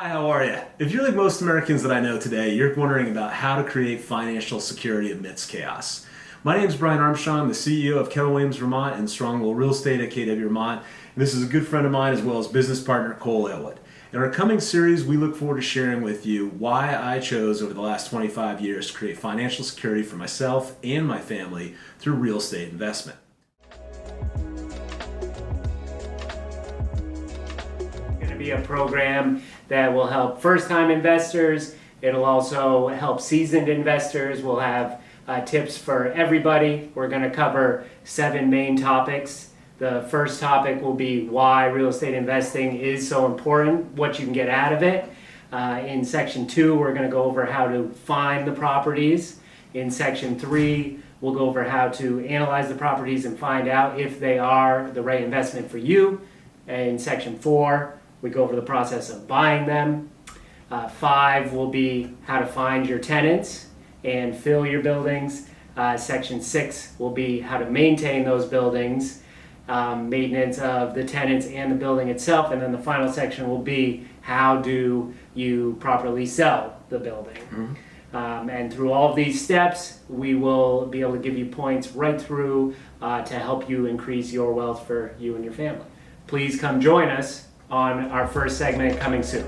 Hi, how are you? If you're like most Americans that I know today, you're wondering about how to create financial security amidst chaos. My name is Brian Armstrong. I'm the CEO of Keller Williams Vermont and Stronghold Real Estate at KW Vermont. And this is a good friend of mine as well as business partner Cole Elwood. In our coming series, we look forward to sharing with you why I chose over the last 25 years to create financial security for myself and my family through real estate investment. Be a program that will help first-time investors. It'll also help seasoned investors. We'll have tips for everybody. We're going to cover 7 main topics. The first topic will be why real estate investing is so important, what you can get out of it. In section 2, we're going to go over how to find the properties. In section 3, we'll go over how to analyze the properties and find out if they are the right investment for you. In section 4, we go over the process of buying them. 5 will be how to find your tenants and fill your buildings. Section 6 will be how to maintain those buildings, maintenance of the tenants and the building itself. And then the final section will be how do you properly sell the building. And through all of these steps, we will be able to give you points right through to help you increase your wealth for you and your family. Please come join us on our first segment coming soon.